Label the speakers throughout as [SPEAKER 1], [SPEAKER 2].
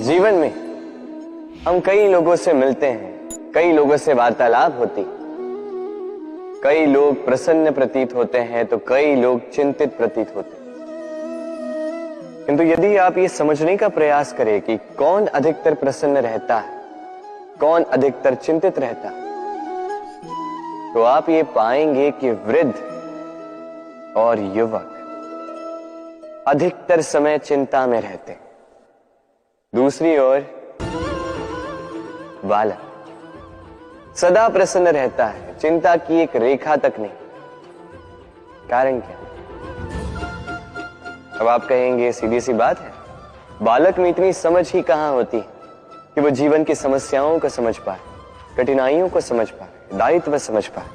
[SPEAKER 1] जीवन में हम कई लोगों से मिलते हैं, कई लोगों से वार्तालाप होती, कई लोग प्रसन्न प्रतीत होते हैं तो कई लोग चिंतित प्रतीत होते हैं। किंतु यदि आप ये समझने का प्रयास करें कि कौन अधिकतर प्रसन्न रहता है, कौन अधिकतर चिंतित रहता है, तो आप ये पाएंगे कि वृद्ध और युवक अधिकतर समय चिंता में रहते हैं। दूसरी ओर बालक सदा प्रसन्न रहता है, चिंता की एक रेखा तक नहीं। कारण क्या? अब आप कहेंगे सीधी सी बात है, बालक में इतनी समझ ही कहां होती है कि वो जीवन की समस्याओं को समझ पाए, कठिनाइयों को समझ पाए, दायित्व समझ पाए।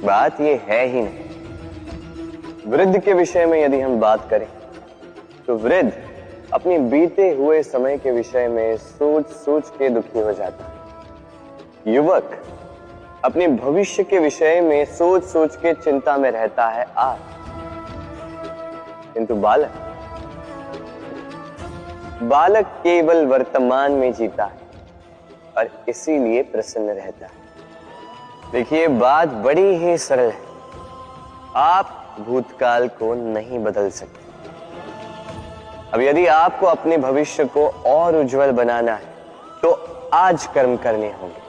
[SPEAKER 1] बात ये है ही नहीं। वृद्ध के विषय में यदि हम बात करें तो वृद्ध अपने बीते हुए समय के विषय में सोच सोच के दुखी हो जाता है। युवक अपने भविष्य के विषय में सोच सोच के चिंता में रहता है आज। किंतु बालक केवल वर्तमान में जीता है और इसीलिए प्रसन्न रहता है। देखिए, बात बड़ी ही सरल है। आप भूतकाल को नहीं बदल सकते। अब यदि आपको अपने भविष्य को और उज्जवल बनाना है तो आज कर्म करने होंगे,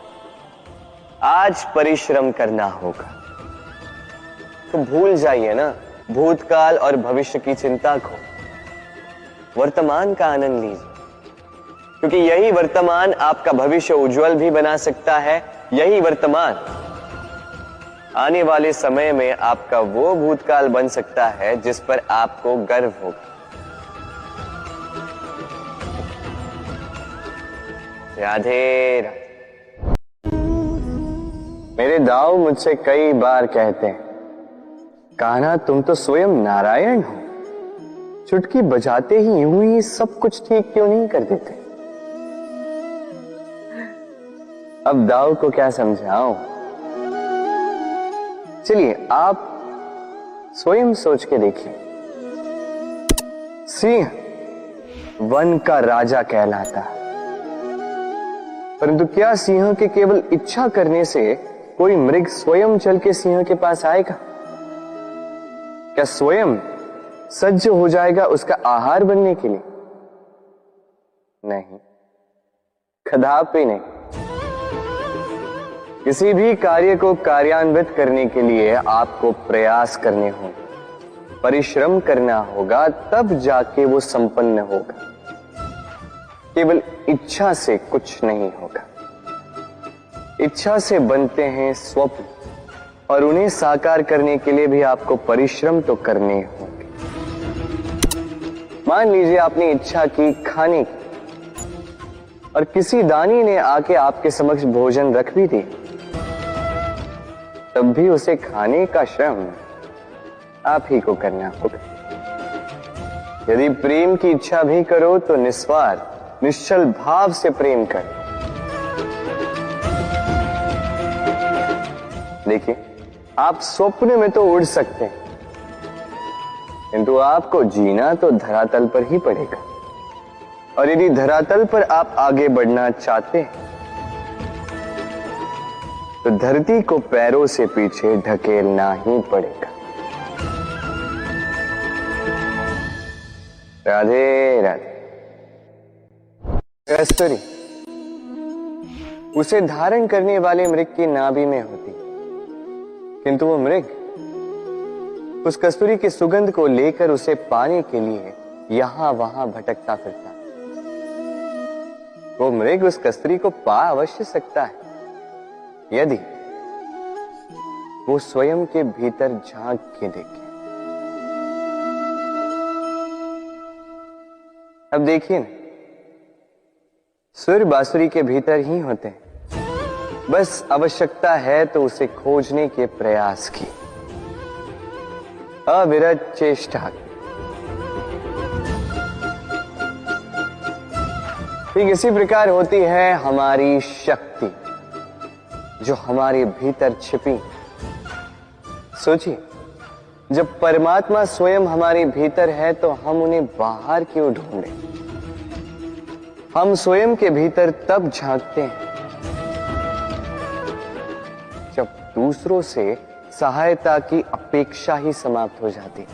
[SPEAKER 1] आज परिश्रम करना होगा। तो भूल जाइए ना भूतकाल और भविष्य की चिंता को, वर्तमान का आनंद लीजिए, क्योंकि यही वर्तमान आपका भविष्य उज्जवल भी बना सकता है। यही वर्तमान आने वाले समय में आपका वो भूतकाल बन सकता है जिस पर आपको गर्व होगा। राधे राधे। मेरे दाऊ मुझसे कई बार कहते हैं, कान्हा तुम तो स्वयं नारायण हो, चुटकी बजाते ही यूं ही सब कुछ ठीक क्यों नहीं कर देते? अब दाऊ को क्या समझाऊं? चलिए आप स्वयं सोच के देखिए। सिंह वन का राजा कहलाता है, परंतु क्या सिंह के केवल इच्छा करने से कोई मृग स्वयं चल के सिंह के पास आएगा? क्या स्वयं सज्ज हो जाएगा उसका आहार बनने के लिए? नहीं, कदापि नहीं। किसी भी कार्य को कार्यान्वित करने के लिए आपको प्रयास करने होंगे, परिश्रम करना होगा, तब जाके वो संपन्न होगा। केवल इच्छा से कुछ नहीं होगा। इच्छा से बनते हैं स्वप्न, और उन्हें साकार करने के लिए भी आपको परिश्रम तो करने होंगे। मान लीजिए आपने इच्छा की खाने की, और किसी दानी ने आके आपके समक्ष भोजन रख भी दिया, तब भी उसे खाने का श्रम आप ही को करना होगा। यदि प्रेम की इच्छा भी करो तो निस्वार्थ निश्चल भाव से प्रेम करो। देखिए, आप स्वप्न में तो उड़ सकते हैं, किंतु आपको जीना तो धरातल पर ही पड़ेगा। और यदि धरातल पर आप आगे बढ़ना चाहते हैं तो धरती को पैरों से पीछे ढकेलना ही पड़ेगा। राधे राधे। कस्तूरी उसे धारण करने वाले मृग की नाभि में होती, किंतु वो मृग उस कस्तूरी की सुगंध को लेकर उसे पाने के लिए यहां वहां भटकता फिरता। वो मृग उस कस्तूरी को पा अवश्य सकता है यदि वो स्वयं के भीतर झांक के देखे। अब देखिए ना, सुर बांसुरी के भीतर ही होते हैं, बस आवश्यकता है तो उसे खोजने के प्रयास की, अविरत चेष्टा। ठीक इसी प्रकार होती है हमारी शक्ति जो हमारे भीतर छिपी। सोचिए, जब परमात्मा स्वयं हमारे भीतर है तो हम उन्हें बाहर क्यों ढूंढें? हम स्वयं के भीतर तब झांकते हैं जब दूसरों से सहायता की अपेक्षा ही समाप्त हो जाती।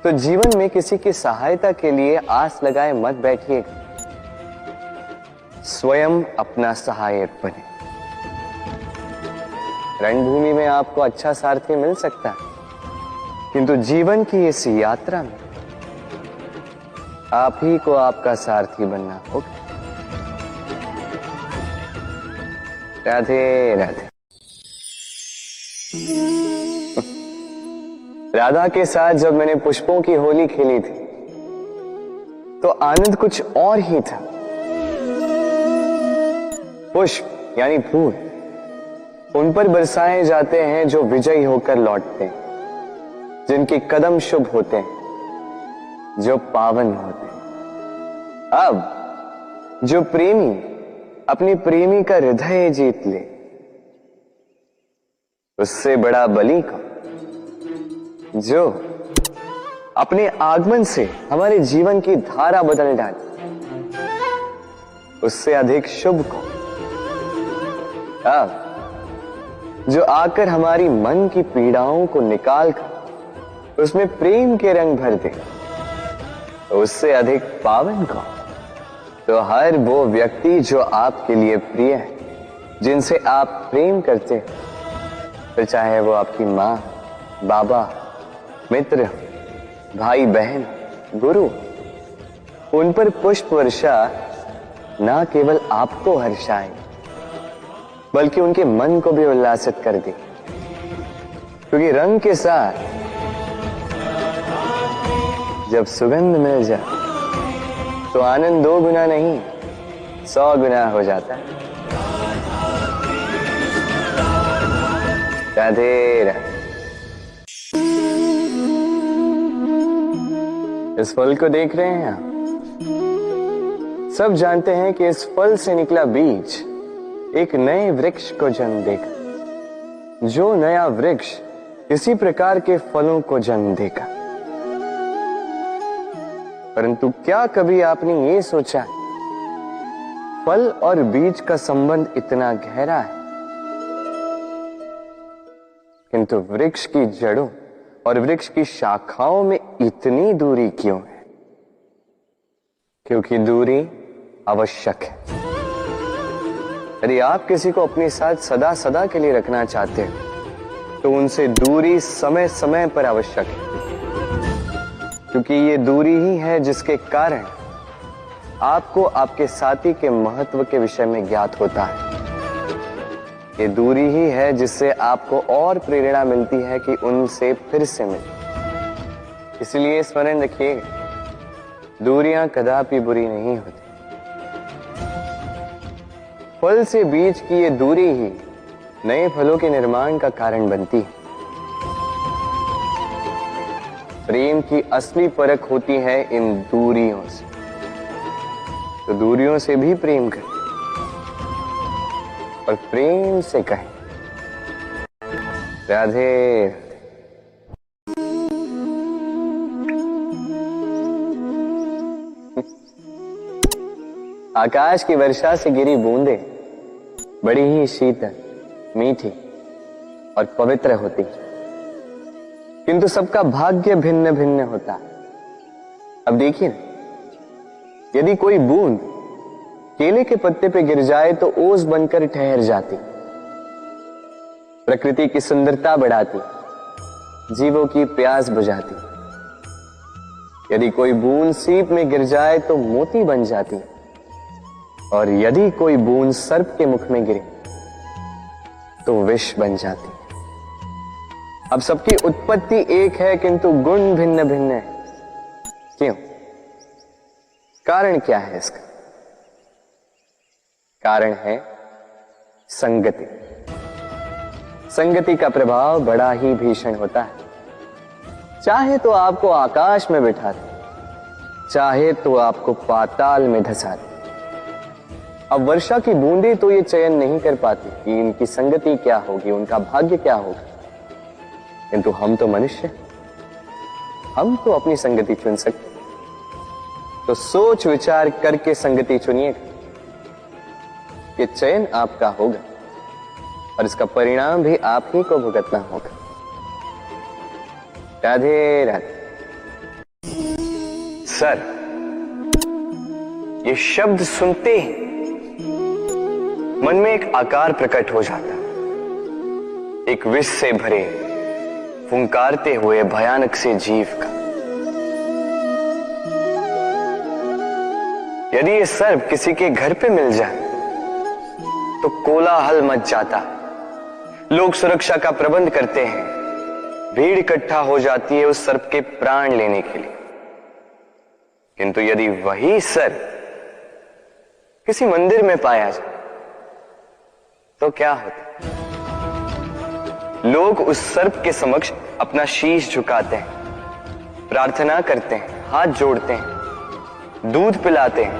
[SPEAKER 1] तो जीवन में किसी की सहायता के लिए आस लगाए मत बैठिएगा, स्वयं अपना सहायक बने। रणभूमि में आपको अच्छा सारथी मिल सकता है, किंतु जीवन की इस यात्रा में आप ही को आपका सारथी बनना होगा। राधे राधे। राधा के साथ जब मैंने पुष्पों की होली खेली थी तो आनंद कुछ और ही था। पुष्प यानी फूल, उन पर बरसाए जाते हैं जो विजयी होकर लौटते हैं, जिनके कदम शुभ होते हैं, जो पावन होते हैं। अब जो प्रेमी अपनी प्रेमी का हृदय जीत ले, उससे बड़ा बलि का जो अपने आगमन से हमारे जीवन की धारा बदल डाले, उससे अधिक शुभ को अब जो आकर हमारी मन की पीड़ाओं को निकाल कर उसमें प्रेम के रंग भर दे, उससे अधिक पावन को तो हर वो व्यक्ति जो आपके लिए प्रिय है, जिनसे आप प्रेम करते हैं, फिर चाहे वो आपकी मां, बाबा, मित्र, भाई बहन, गुरु, उन पर पुष्प वर्षा ना केवल आपको हर्षाए बल्कि उनके मन को भी उल्लासित कर दे, क्योंकि रंग के साथ जब सुगंध मिल जाए तो आनंद 2 गुना नहीं 100 गुना हो जाता है। राधे राधे। इस फल को देख रहे हैं आप? सब जानते हैं कि इस फल से निकला बीज एक नए वृक्ष को जन्म देगा, जो नया वृक्ष इसी प्रकार के फलों को जन्म देगा। परंतु क्या कभी आपने ये सोचा, फल और बीज का संबंध इतना गहरा है, किंतु वृक्ष की जड़ों और वृक्ष की शाखाओं में इतनी दूरी क्यों है? क्योंकि दूरी आवश्यक है। यदि आप किसी को अपने साथ सदा सदा के लिए रखना चाहते हैं तो उनसे दूरी समय समय पर आवश्यक है, क्योंकि ये दूरी ही है जिसके कारण आपको आपके साथी के महत्व के विषय में ज्ञात होता है। ये दूरी ही है जिससे आपको और प्रेरणा मिलती है कि उनसे फिर से मिले। इसलिए स्मरण रखिए, दूरियां कदापि बुरी नहीं होती। फल से बीज की ये दूरी ही नए फलों के निर्माण का कारण बनती है। प्रेम की असली परख होती है इन दूरियों से, तो दूरियों से भी प्रेम करें और प्रेम से कहें राधे। आकाश की वर्षा से गिरी बूंदे बड़ी ही शीतल, मीठी और पवित्र होती, किंतु सबका भाग्य भिन्न भिन्न होता है। अब देखिए, यदि कोई बूंद केले के पत्ते पे गिर जाए तो ओस बनकर ठहर जाती, प्रकृति की सुंदरता बढ़ाती, जीवों की प्यास बुझाती। यदि कोई बूंद सीप में गिर जाए तो मोती बन जाती, और यदि कोई बूंद सर्प के मुख में गिरे तो विष बन जाती। अब सबकी उत्पत्ति एक है, किंतु गुण भिन्न भिन्न है। क्यों? कारण क्या है इसका? कारण है संगति। संगति का प्रभाव बड़ा ही भीषण होता है। चाहे तो आपको आकाश में बिठा दे, चाहे तो आपको पाताल में धंसा दे। अब वर्षा की बूंदें तो ये चयन नहीं कर पाती कि इनकी संगति क्या होगी, उनका भाग्य क्या होगा। किंतु हम तो मनुष्य, हम तो अपनी संगति चुन सकते। तो सोच विचार करके संगति चुनिएगा। ये चयन आपका होगा और इसका परिणाम भी आप ही को भुगतना होगा। राधे राधे। सर, ये शब्द सुनते ही मन में एक आकार प्रकट हो जाता, एक विष से भरे फुंकारते हुए भयानक से जीव का। यदि ये सर्प किसी के घर पे मिल जाए तो कोलाहल मच जाता, लोग सुरक्षा का प्रबंध करते हैं, भीड़ इकट्ठा हो जाती है उस सर्प के प्राण लेने के लिए। किंतु यदि वही सर्प किसी मंदिर में पाया जाए तो क्या होता? लोग उस सर्प के समक्ष अपना शीश झुकाते हैं, प्रार्थना करते हैं, हाथ जोड़ते हैं, दूध पिलाते हैं,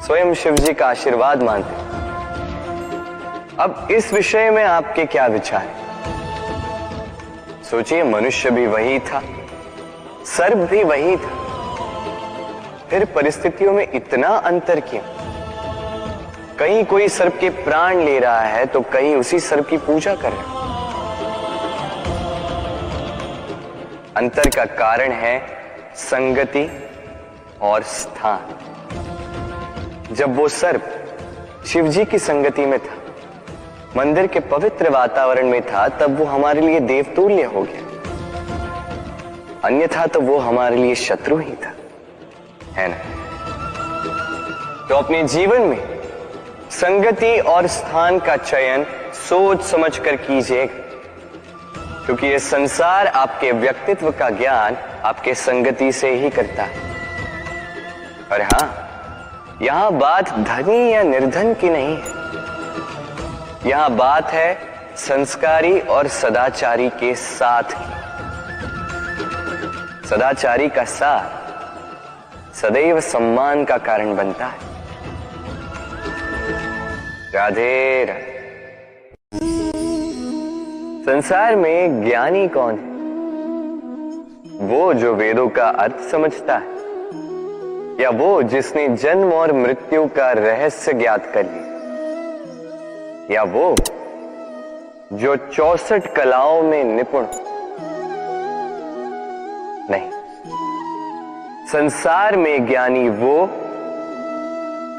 [SPEAKER 1] स्वयं शिव जी का आशीर्वाद मांगते हैं। अब इस विषय में आपके क्या विचार हैं? सोचिए, मनुष्य भी वही था, सर्प भी वही था, फिर परिस्थितियों में इतना अंतर क्यों? कहीं कोई सर्प के प्राण ले रहा है तो कहीं उसी सर्प की पूजा कर रहा है। अंतर का कारण है संगति और स्थान। जब वो सर्प शिवजी की संगति में था, मंदिर के पवित्र वातावरण में था, तब वो हमारे लिए देवतुल्य हो गया, अन्यथा तो वो हमारे लिए शत्रु ही था, है ना? तो अपने जीवन में संगति और स्थान का चयन सोच समझ कर कीजिएगा, क्योंकि ये संसार आपके व्यक्तित्व का ज्ञान आपके संगति से ही करता है। और हां, यहां बात धनी या निर्धन की नहीं है, यहां बात है संस्कारी और सदाचारी के साथ की। सदाचारी का साथ सदैव सम्मान का कारण बनता है। राधे राधे। संसार में ज्ञानी कौन है? वो जो वेदों का अर्थ समझता है, या वो जिसने जन्म और मृत्यु का रहस्य ज्ञात कर लिया, या वो जो 64 कलाओं में निपुण? नहीं, संसार में ज्ञानी वो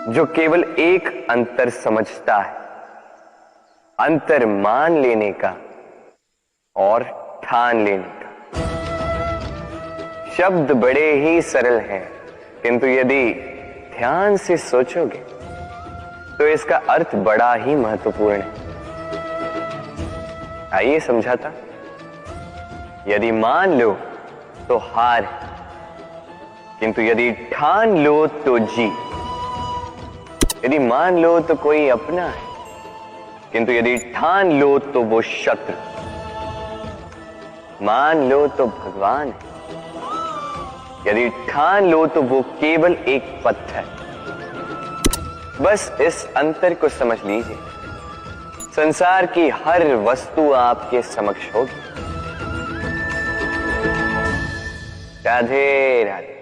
[SPEAKER 1] जो केवल एक अंतर समझता है, अंतर मान लेने का और ठान लेने का। शब्द बड़े ही सरल हैं, किंतु यदि ध्यान से सोचोगे तो इसका अर्थ बड़ा ही महत्वपूर्ण है। आइए समझाता। यदि मान लो तो हार, किंतु यदि ठान लो तो जीत। यदि मान लो तो कोई अपना है, किंतु यदि ठान लो तो वो शत्रु। मान लो तो भगवान है, यदि ठान लो तो वो केवल एक पत्थर। बस इस अंतर को समझ लीजिए, संसार की हर वस्तु आपके समक्ष होगी। राधे राधे।